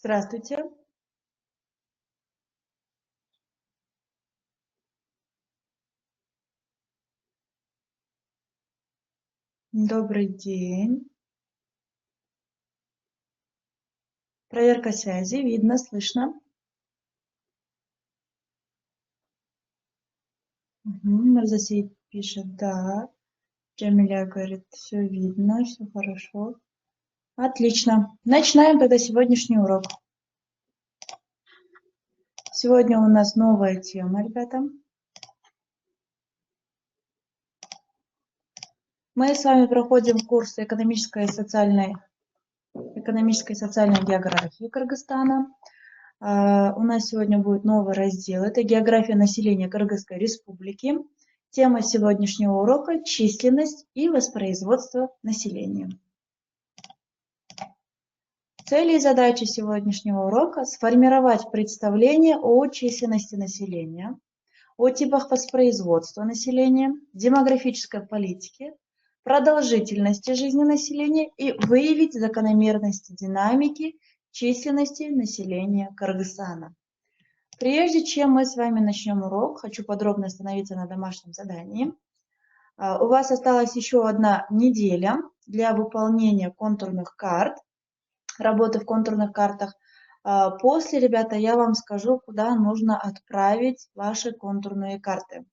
Здравствуйте. Добрый день. Проверка связи. Видно, слышно. Марзасей пишет, да. Джамиля говорит, все видно, все хорошо. Отлично. Начинаем тогда сегодняшний урок. Сегодня у нас новая тема, ребята. Мы с вами проходим курс экономической и социальной географии Кыргызстана. У нас сегодня будет новый раздел. Это география населения Кыргызской республики. Тема сегодняшнего урока – численность и воспроизводство населения. Цели и задачи сегодняшнего урока – сформировать представление о численности населения, о типах воспроизводства населения, демографической политике, продолжительности жизни населения и выявить закономерности динамики численности населения Кыргызстана. Прежде чем мы с вами начнем урок, хочу подробно остановиться на домашнем задании. У вас осталась еще одна неделя для выполнения контурных карт, работы в контурных картах. После, ребята, я вам скажу, куда нужно отправить ваши контурные карты.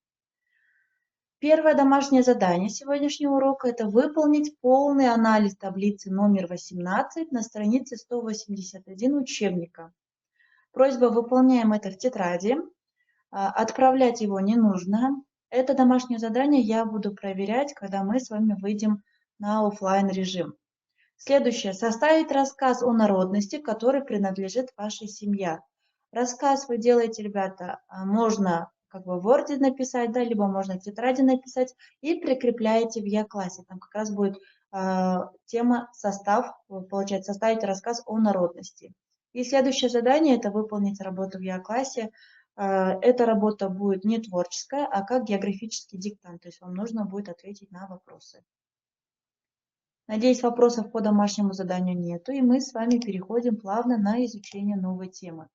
Первое домашнее задание сегодняшнего урока – это выполнить полный анализ таблицы номер 18 на странице 181 учебника. Просьба, выполняем это в тетради. Отправлять его не нужно. Это домашнее задание я буду проверять, когда мы с вами выйдем на офлайн режим. Следующее. Составить рассказ о народности, который принадлежит вашей семье. Рассказ вы делаете, ребята, можно как бы в Word написать, да, либо можно в тетради написать и прикрепляете в Я-классе. Там как раз будет тема состав, получается, составить рассказ о народности. И следующее задание – это выполнить работу в Я-классе. Эта работа будет не творческая, а как географический диктант, то есть вам нужно будет ответить на вопросы. Надеюсь, вопросов по домашнему заданию нету, и мы с вами переходим плавно на изучение новой темы.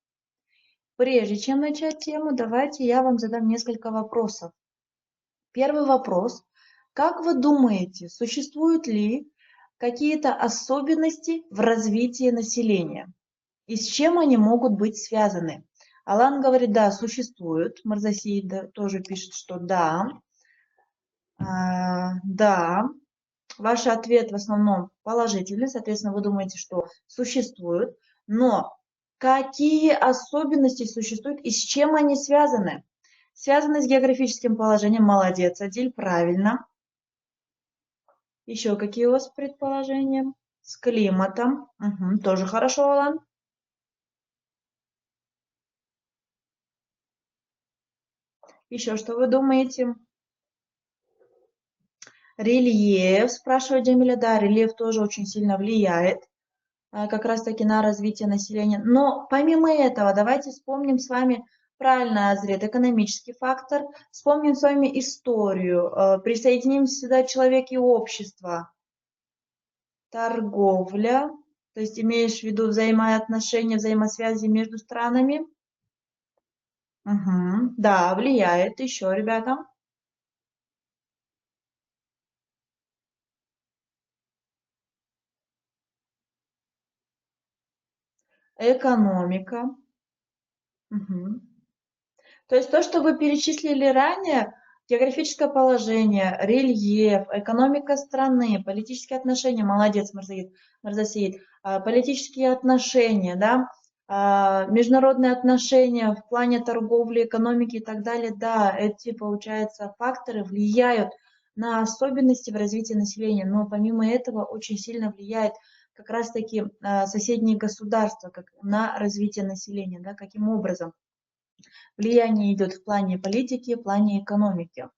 Прежде чем начать тему, давайте я вам задам несколько вопросов. Первый вопрос. Как вы думаете, существуют ли какие-то особенности в развитии населения? И с чем они могут быть связаны? Алан говорит, да, существуют. Марзасида тоже пишет, что да. Да. Ваш ответ в основном положительный, соответственно, вы думаете, что существуют. Но какие особенности существуют и с чем они связаны? Связаны с географическим положением. Молодец, Адиль, правильно. Еще какие у вас предположения? С климатом. Угу, тоже хорошо, Алан. Еще что вы думаете? Рельеф, спрашивает Джамиля. Да, рельеф тоже очень сильно влияет как раз-таки на развитие населения. Но помимо этого, давайте вспомним с вами, правильно, Азрет, экономический фактор, вспомним с вами историю, присоединим сюда человек и общество, торговля, то есть имеешь в виду взаимоотношения, взаимосвязи между странами. Угу, да, влияет. Еще, ребята. Экономика. Угу. То есть то, что вы перечислили ранее, географическое положение, рельеф, экономика страны, политические отношения, молодец, Марзасеид, политические отношения, да, международные отношения в плане торговли, экономики и так далее, да, эти, получается, факторы влияют на особенности в развитии населения, но помимо этого очень сильно влияет как раз-таки соседние государства как на развитие населения, да, каким образом. Влияние идет в плане политики, в плане экономики.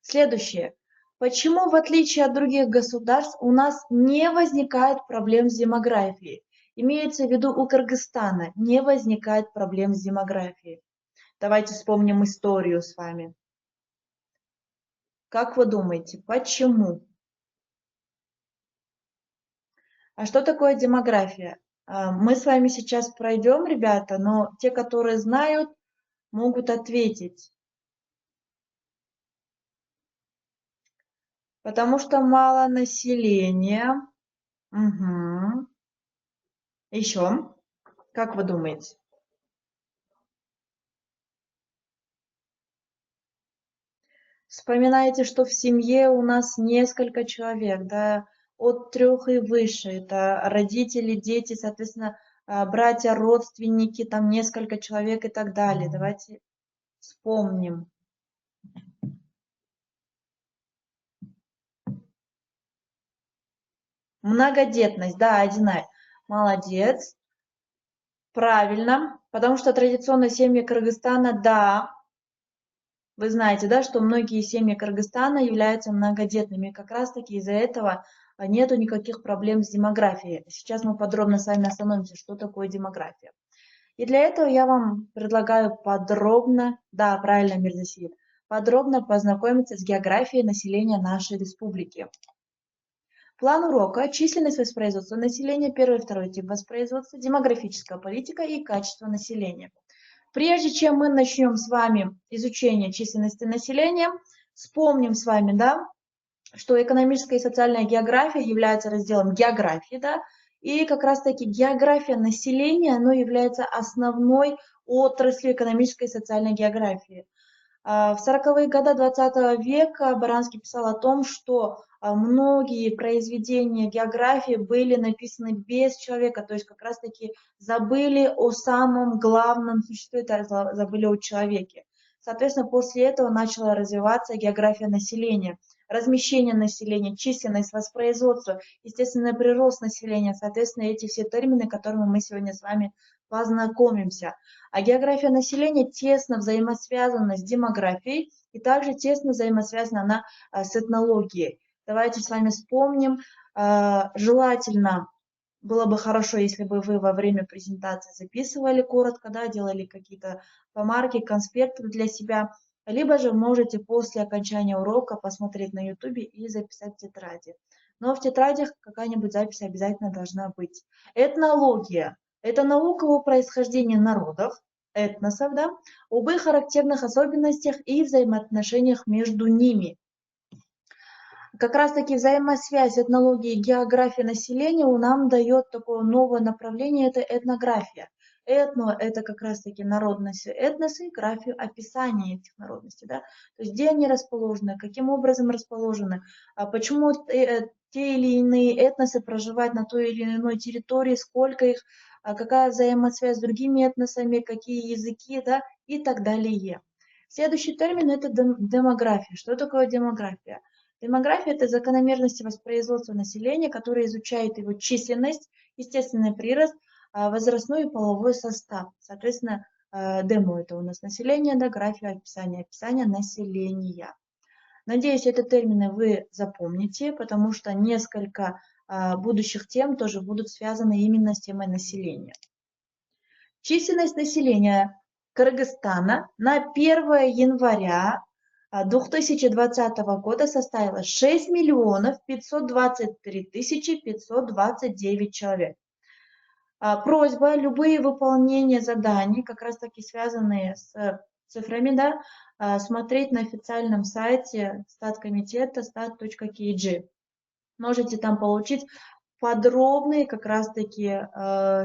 Следующее. Почему, в отличие от других государств, у нас не возникает проблем с демографией? Имеется в виду, у Кыргызстана не возникает проблем с демографией. Давайте вспомним историю с вами. Как вы думаете, почему? А что такое демография? Мы с вами сейчас пройдем, ребята, но те, которые знают, могут ответить. Потому что мало населения. Угу. Еще. Как вы думаете? Вспоминайте, что в семье у нас несколько человек, да, от 3 и выше. Это родители, дети, соответственно, братья, родственники, там несколько человек и так далее. Давайте вспомним. Многодетность, да, Одинай. Молодец. Правильно. Потому что традиционно семьи Кыргызстана, да, вы знаете, да, что многие семьи Кыргызстана являются многодетными. Как раз-таки из-за этого нету никаких проблем с демографией. Сейчас мы подробно с вами остановимся, что такое демография. И для этого я вам предлагаю подробно, да, правильно, Мирзасиит, подробно познакомиться с географией населения нашей республики. План урока: численность воспроизводства населения, первый и второй тип воспроизводства, демографическая политика и качество населения. Прежде чем мы начнем с вами изучение численности населения, вспомним с вами, да, что экономическая и социальная география является разделом географии, да, и как раз-таки география населения, оно является основной отраслью экономической и социальной географии. В 40-е годы 20 века Баранский писал о том, что многие произведения географии были написаны без человека, то есть как раз-таки забыли о самом главном существе, это забыли о человеке. Соответственно, после этого начала развиваться география населения, размещение населения, численность, воспроизводство, естественный прирост населения, соответственно, эти все термины, которыми мы сегодня с вами познакомимся. А география населения тесно взаимосвязана с демографией и также тесно взаимосвязана она с этнологией. Давайте с вами вспомним. Желательно было бы хорошо, если бы вы во время презентации записывали коротко, да, делали какие-то помарки, конспекты для себя, либо же можете после окончания урока посмотреть на YouTube и записать в тетради. Но в тетрадях какая-нибудь запись обязательно должна быть. Этнология. Это наука о происхождении народов, этносов, да, об их характерных особенностях и взаимоотношениях между ними. Как раз-таки взаимосвязь этнологии и географии населения нам дает такое новое направление, это этнография. Этно– это как раз-таки народности, этносы, графию, описание этих народностей, да? То есть где они расположены, каким образом расположены, почему те или иные этносы проживают на той или иной территории, сколько их, какая взаимосвязь с другими этносами, какие языки, да, и так далее. Следующий термин– это демография. Что такое демография? Демография– это закономерности воспроизводства населения, которые изучают его численность, естественный прирост, возрастной и половой состав. Соответственно, демо– это у нас население, да, графия, описание населения. Надеюсь, эти термины вы запомните, потому что несколько будущих тем тоже будут связаны именно с темой населения. Численность населения Кыргызстана на 1 января 2020 года составила 6 миллионов 523 тысячи 529 человек. Просьба: любые выполнения заданий, как раз таки связанные с цифрами, да, смотреть на официальном сайте статкомитета stat.kg. Можете там получить подробные как раз-таки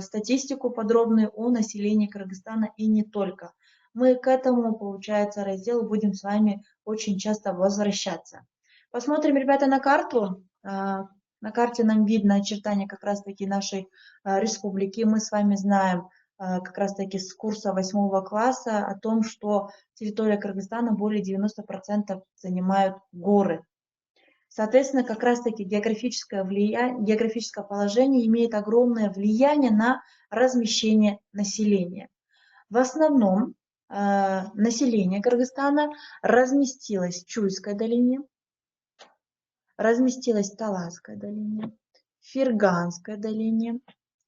статистику, подробную о населении Кыргызстана и не только. Мы к этому, получается, разделу будем с вами очень часто возвращаться. Посмотрим, ребята, на карту. На карте нам видно очертания как раз-таки нашей республики. Мы с вами знаем как раз-таки с курса 8 класса о том, что территория Кыргызстана более 90% занимают горы. Соответственно, как раз-таки географическое положение имеет огромное влияние на размещение населения. В основном население Кыргызстана разместилось в Чуйской долине, разместилось в Таласской долине, Ферганской долине,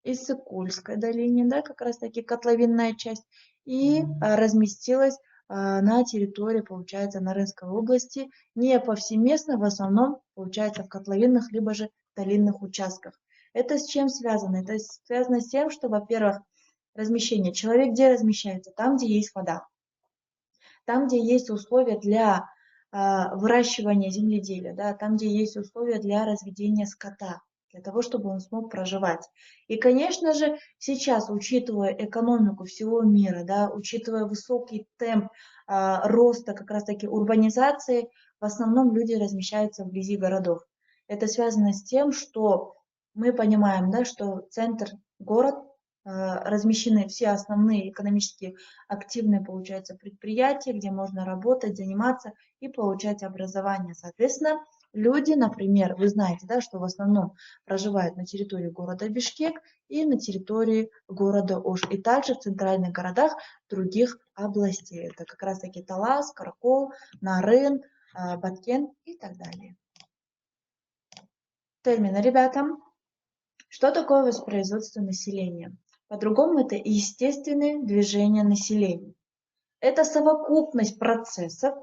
Иссык-Кульской долине, да, как раз-таки котловинная часть, и разместилась на территории, получается, Нарынской области, не повсеместно, в основном, получается, в котловинных, либо же долинных участках. Это с чем связано? Это связано с тем, что, во-первых, размещение. Человек где размещается? Там, где есть вода. Там, где есть условия для выращивания земледелия, да, там, где есть условия для разведения скота, для того, чтобы он смог проживать. И, конечно же, сейчас, учитывая экономику всего мира, да, учитывая высокий темп роста как раз-таки урбанизации, в основном люди размещаются вблизи городов. Это связано с тем, что мы понимаем, да, что центр, город, размещены все основные экономически активные, получается, предприятия, где можно работать, заниматься и получать образование. Соответственно, люди, например, вы знаете, да, что в основном проживают на территории города Бишкек и на территории города Ош, и также в центральных городах других областей. Это как раз-таки Талас, Каракол, Нарын, Баткен и так далее. Термины, ребята. Что такое воспроизводство населения? По-другому это естественное движение населения. Это совокупность процессов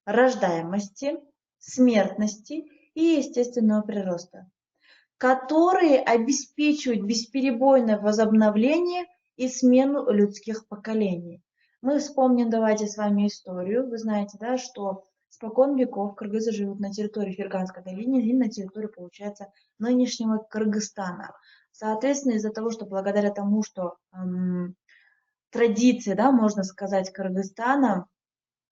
рождаемости, смертности и естественного прироста, которые обеспечивают бесперебойное возобновление и смену людских поколений. Мы вспомним, давайте с вами историю. Вы знаете, да, что спокон веков кыргызы живут на территории Ферганской долины и на территории, получается, нынешнего Кыргызстана. Соответственно, из-за того, что благодаря тому, что традиции, да, можно сказать, Кыргызстана,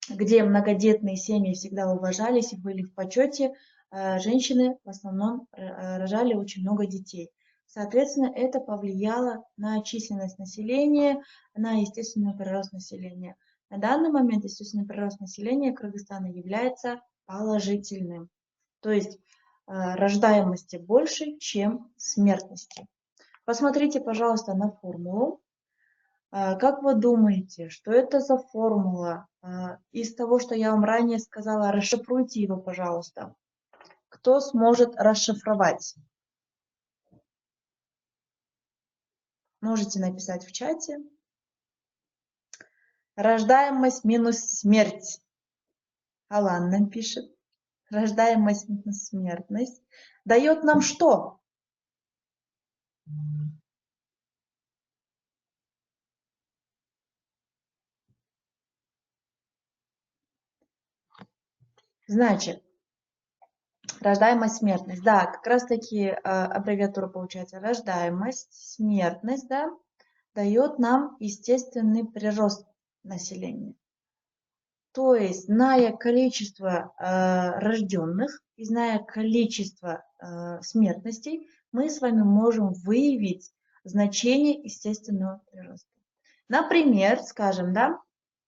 где многодетные семьи всегда уважались и были в почете, женщины в основном рожали очень много детей. Соответственно, это повлияло на численность населения, на естественный прирост населения. На данный момент естественный прирост населения Кыргызстана является положительным. То есть рождаемости больше, чем смертности. Посмотрите, пожалуйста, на формулу. Как вы думаете, что это за формула? Из того, что я вам ранее сказала, расшифруйте его, пожалуйста. Кто сможет расшифровать? Можете написать в чате. Рождаемость минус смерть. Алан нам пишет. Рождаемость минус смертность дает нам что? Значит, рождаемость, смертность. Да, как раз таки аббревиатура получается рождаемость, смертность, да, дает нам естественный прирост населения. То есть, зная количество рожденных и зная количество смертностей, мы с вами можем выявить значение естественного прироста. Например, скажем, да,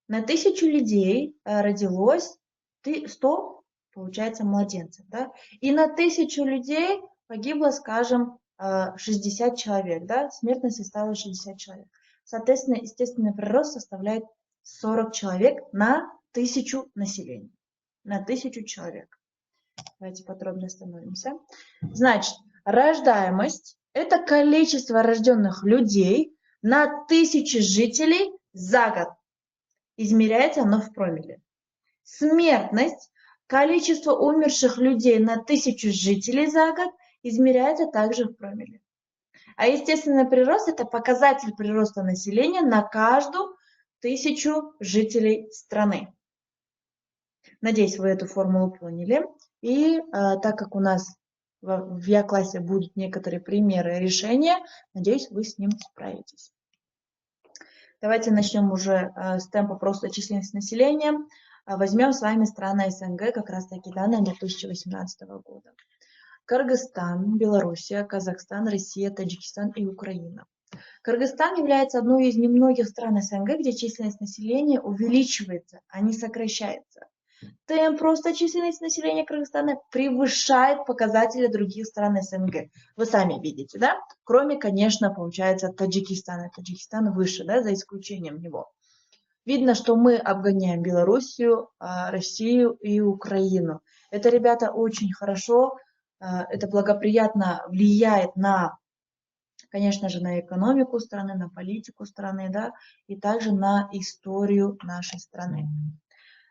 на 1000 людей родилось 100, получается, младенцев, да, и на 1000 людей погибло, скажем, 60 человек, да, смертность составила 60 человек. Соответственно, естественный прирост составляет 40 человек на 1000 населения, на 1000 человек. Давайте подробно остановимся. Значит, рождаемость – это количество рожденных людей на 1000 жителей за год. Измеряется оно в промилле. Смертность – количество умерших людей на 1000 жителей за год, измеряется также в промилле. А естественный прирост – это показатель прироста населения на каждую 1000 жителей страны. Надеюсь, вы эту формулу поняли. И так как у нас в Я-классе будут некоторые примеры решения, надеюсь, вы с ним справитесь. Давайте начнем уже с темпа просто численности населения. Возьмем с вами страны СНГ, как раз таки данные 2018 года. Кыргызстан, Белоруссия, Казахстан, Россия, Таджикистан и Украина. Кыргызстан является одной из немногих стран СНГ, где численность населения увеличивается, а не сокращается. Темп роста численности населения Кыргызстана превышает показатели других стран СНГ. Вы сами видите, да? Кроме, конечно, получается, Таджикистана. Таджикистан выше, да, за исключением него. Видно, что мы обгоняем Белоруссию, Россию и Украину. Это, ребята, очень хорошо, это благоприятно влияет на, конечно же, на экономику страны, на политику страны, да, и также на историю нашей страны.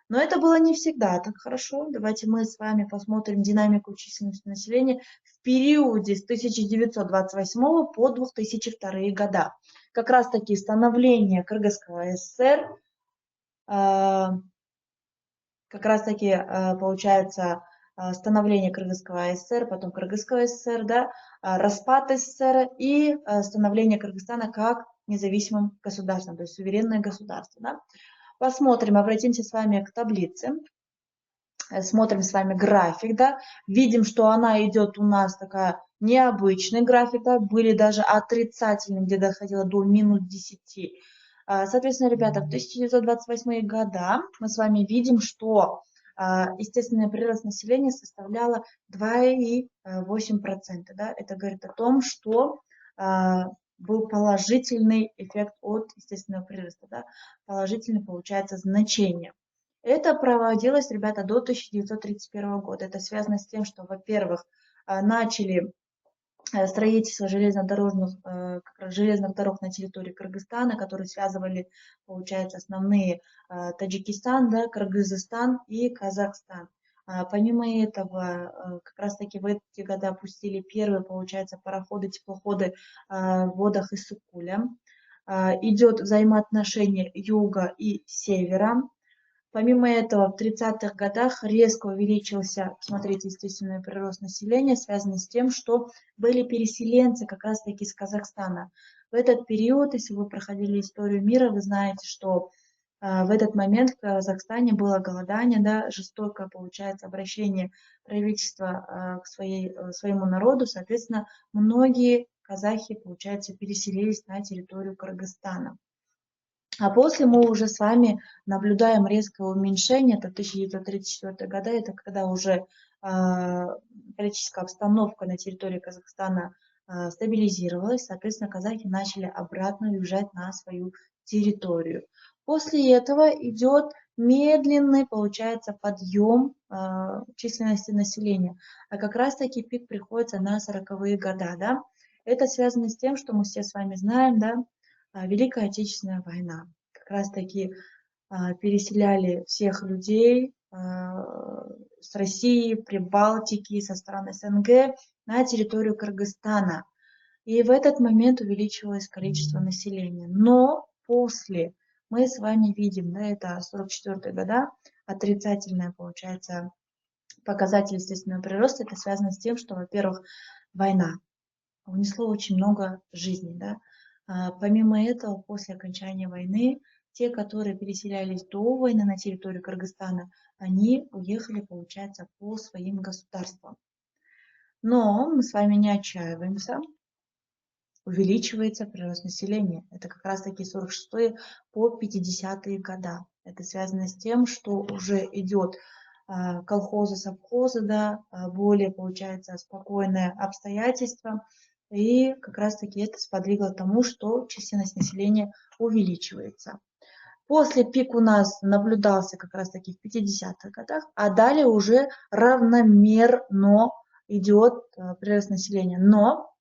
Но это было не всегда так хорошо. Давайте мы с вами посмотрим динамику численности населения в периоде с 1928 по 2002 года. Как раз таки становление Кыргызского ССР, как раз таки получается становление Кыргызского ССР, потом Кыргызского ССР, да, распад СССР и становление Кыргызстана как независимым государством, то есть суверенное государство. Да. Посмотрим, обратимся с вами к таблице. Смотрим с вами график, да, видим, что она идет у нас такая необычный график, да, были даже отрицательные, где доходило до минус 10. Соответственно, ребята, в 1928 года мы с вами видим, что естественный прирост населения составляла 2,8%. Да? Это говорит о том, что был положительный эффект от естественного прироста, да? Положительный получается значение. Это проводилось, ребята, до 1931 года. Это связано с тем, что, во-первых, начали строительство железных дорог на территории Кыргызстана, которые связывали, получается, основные Таджикистан, да, Кыргызстан и Казахстан. Помимо этого, как раз-таки в эти годы пустили первые, получается, пароходы, теплоходы в водах Иссык-Куля. Идет взаимоотношение юга и севера. Помимо этого, в 30-х годах резко увеличился, смотрите, естественный прирост населения, связанный с тем, что были переселенцы как раз-таки из Казахстана. В этот период, если вы проходили историю мира, вы знаете, что в этот момент в Казахстане было голодание, да, жестокое, получается, обращение правительства к своему народу. Соответственно, многие казахи, получается, переселились на территорию Кыргызстана. А после мы уже с вами наблюдаем резкое уменьшение, это 1934 года, это когда уже политическая обстановка на территории Казахстана стабилизировалась, соответственно, казахи начали обратно уезжать на свою территорию. После этого идет медленный, получается, подъем численности населения, а как раз-таки пик приходится на 40-е годы, да? Это связано с тем, что мы все с вами знаем, да, Великая Отечественная война. Как раз-таки переселяли всех людей с России, Прибалтики, со стран СНГ на территорию Кыргызстана. И в этот момент увеличивалось количество населения. Но после мы с вами видим, да, это 44-е года, отрицательная, получается, показатель естественного прироста. Это связано с тем, что, во-первых, война унесло очень много жизней, да. Помимо этого, после окончания войны, те, которые переселялись до войны на территорию Кыргызстана, они уехали, получается, по своим государствам. Но мы с вами не отчаиваемся, увеличивается прирост населения. Это как раз-таки 46-е по 50-е года. Это связано с тем, что уже идет колхозы, совхозы, да, более, получается, спокойное обстоятельство. И как раз-таки это сподвигло тому, что численность населения увеличивается. После пик у нас наблюдался как раз-таки в 50-х годах, а далее уже равномерно идет прирост населения. Но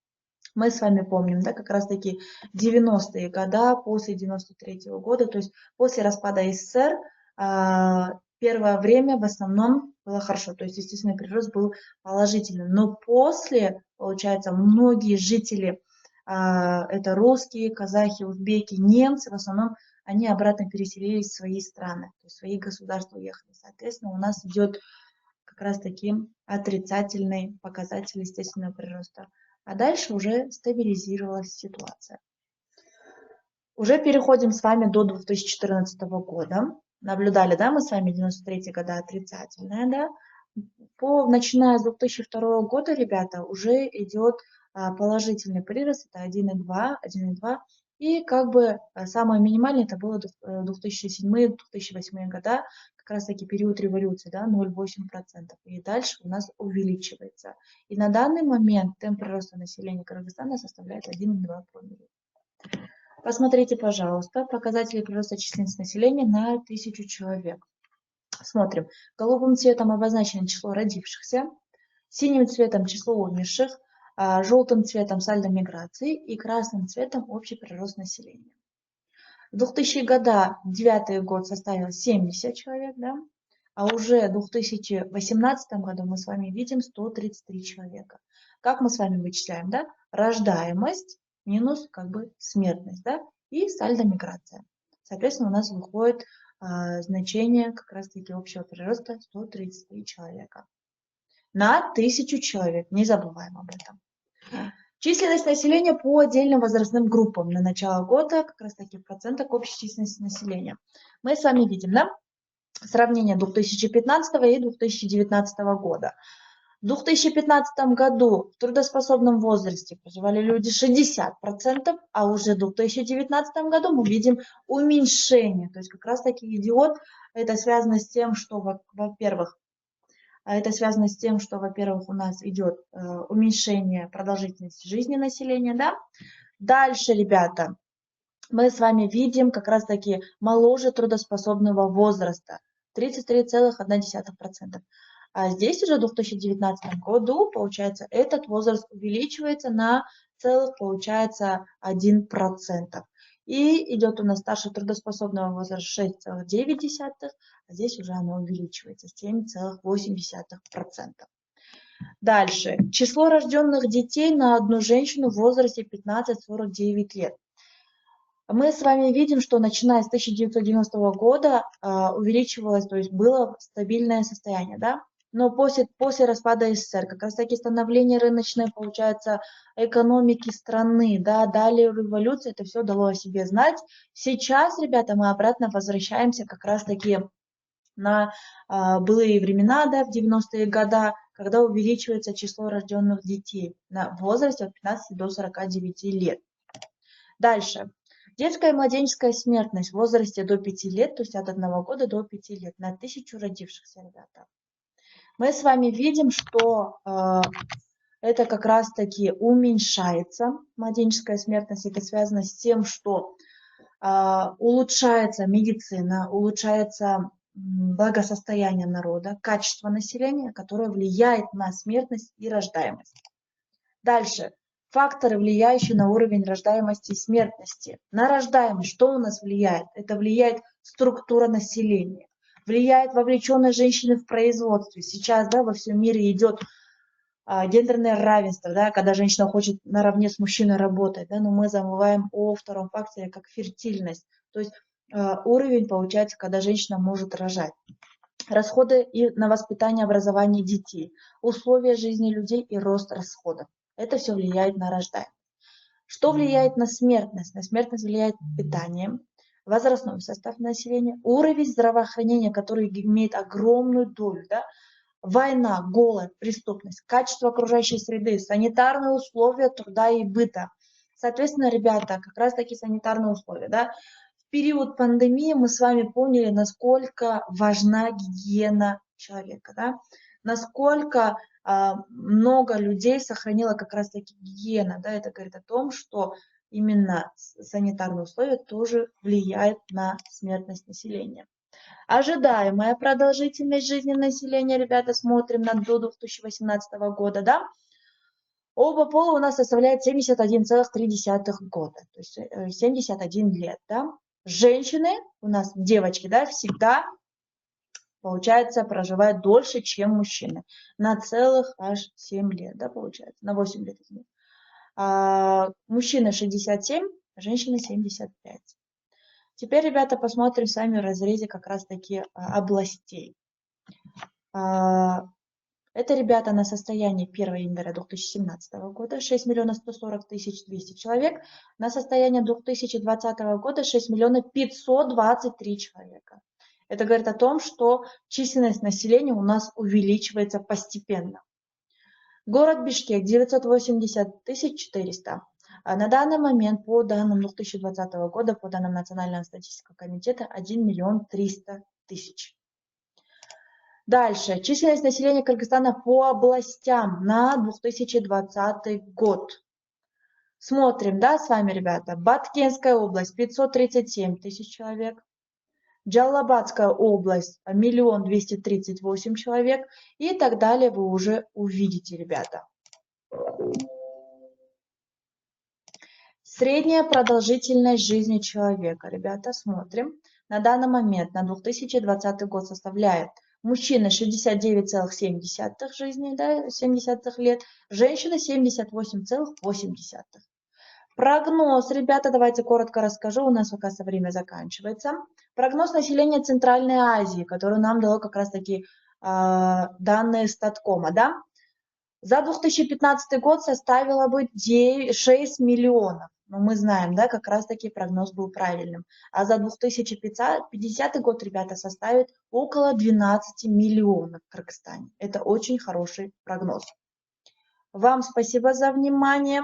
мы с вами помним, да, как раз-таки 90-е годы, после 93-го года, то есть после распада СССР, первое время в основном было хорошо, то есть естественный прирост был положительным. Но после, получается, многие жители, это русские, казахи, узбеки, немцы, в основном они обратно переселились в свои страны, то есть в свои государства уехали. Соответственно, у нас идет как раз-таки отрицательный показатель естественного прироста. А дальше уже стабилизировалась ситуация. Уже переходим с вами до 2014 года. Наблюдали, да, мы с вами 93 года отрицательная, да. Начиная с 2002 года, ребята, уже идет положительный прирост, это 1,2. И как бы самое минимальное это было 2007-2008 года, как раз таки период революции, да, 0,8%. И дальше у нас увеличивается. И на данный момент темп прироста населения Кыргызстана составляет 1,2 промилле. Посмотрите, пожалуйста, показатели прироста численности населения на 1000 человек. Смотрим. Голубым цветом обозначено число родившихся, синим цветом число умерших, желтым цветом сальдо миграции и красным цветом общий прирост населения. В 2000 года, 9 год составил 70 человек, да? а уже в 2018 году мы с вами видим 133 человека. Как мы с вами вычисляем, да? Рождаемость минус как бы смертность, да? И сальдо-миграция. Соответственно, у нас выходит значение как раз-таки общего прироста 133 человека. На 1000 человек, не забываем об этом. Численность населения по отдельным возрастным группам на начало года, как раз таки в процентах общей численности населения. Мы с вами видим, да, сравнение 2015 и 2019 года. В 2015 году в трудоспособном возрасте проживали люди 60%, а уже в 2019 году мы видим уменьшение. То есть как раз таки идет, это связано с тем, что, во-первых, у нас идет уменьшение продолжительности жизни населения, да. Дальше, ребята, мы с вами видим как раз-таки моложе трудоспособного возраста, 33,1%. А здесь уже в 2019 году, получается, этот возраст увеличивается на целых, получается, 1%. И идет у нас старше трудоспособного возраста 6,9%, а здесь уже оно увеличивается, 7,8%. Дальше. Число рожденных детей на одну женщину в возрасте 15-49 лет. Мы с вами видим, что начиная с 1990 года увеличивалось, то есть было стабильное состояние, да? Но после распада СССР, как раз таки становление рыночной, получается, экономики страны, да, далее революция, это все дало о себе знать. Сейчас, ребята, мы обратно возвращаемся как раз таки на былые времена, да, в 90-е годы, когда увеличивается число рожденных детей в возрасте от 15 до 49 лет. Дальше. Детская и младенческая смертность в возрасте до 5 лет, то есть от 1 года до 5 лет, на 1000 родившихся, ребята. Мы с вами видим, что это как раз-таки уменьшается, младенческая смертность. Это связано с тем, что улучшается медицина, улучшается благосостояние народа, качество населения, которое влияет на смертность и рождаемость. Дальше. Факторы, влияющие на уровень рождаемости и смертности. На рождаемость что у нас влияет? Это влияет структура населения, влияет вовлеченность женщины в производстве. Сейчас, да, во всем мире идет гендерное равенство, да, когда женщина хочет наравне с мужчиной работать, да, но мы забываем о втором факторе, как фертильность. То есть уровень получается, когда женщина может рожать. Расходы и на воспитание, образование детей, условия жизни людей и рост расходов. Это все влияет на рождаемость. Что влияет на смертность? На смертность влияет питание, возрастной состав населения, уровень здравоохранения, который имеет огромную долю, да? Война, голод, преступность, качество окружающей среды, санитарные условия труда и быта. Соответственно, ребята, как раз таки санитарные условия, да? В период пандемии мы с вами поняли, насколько важна гигиена человека, да? Насколько много людей сохранило как раз таки гигиена, да? Это говорит о том, что именно санитарные условия тоже влияют на смертность населения. Ожидаемая продолжительность жизни населения, ребята, смотрим на до 2018 года, да? Оба пола у нас составляет 71,3 года, то есть 71 лет, да? Женщины, у нас девочки, да, всегда, получается, проживают дольше, чем мужчины. На целых аж 7 лет, да, получается, на 8 лет. Мужчины 67, женщины 75. Теперь, ребята, посмотрим с вами в разрезе как раз-таки областей. Это, ребята, на состояние 1 января 2017 года 6 140 200 человек, на состояние 2020 года 6 523 человека. Это говорит о том, что численность населения у нас увеличивается постепенно. Город Бишкек 980 400. На данный момент, по данным 2020 года, по данным Национального статистического комитета, 1 300 000. Дальше. Численность населения Кыргызстана по областям на 2020 год. Смотрим, да, с вами, ребята. Баткенская область 537 000 человек. Джалабадская область 1 238 000 человек. И так далее вы уже увидите, ребята. Средняя продолжительность жизни человека, ребята, смотрим. На данный момент, на 2020 год составляет Мужчины 69,7 жизни, да, 70 лет, женщины 78,8. Прогноз, ребята, давайте коротко расскажу, у нас, оказывается, время заканчивается. Прогноз населения Центральной Азии, который нам дало как раз-таки данные Статкома, да? За 2015 год составило бы 6 миллионов. Но мы знаем, да, как раз-таки прогноз был правильным. А за 2050 год, ребята, составит около 12 миллионов в Кыргызстане. Это очень хороший прогноз. Вам спасибо за внимание.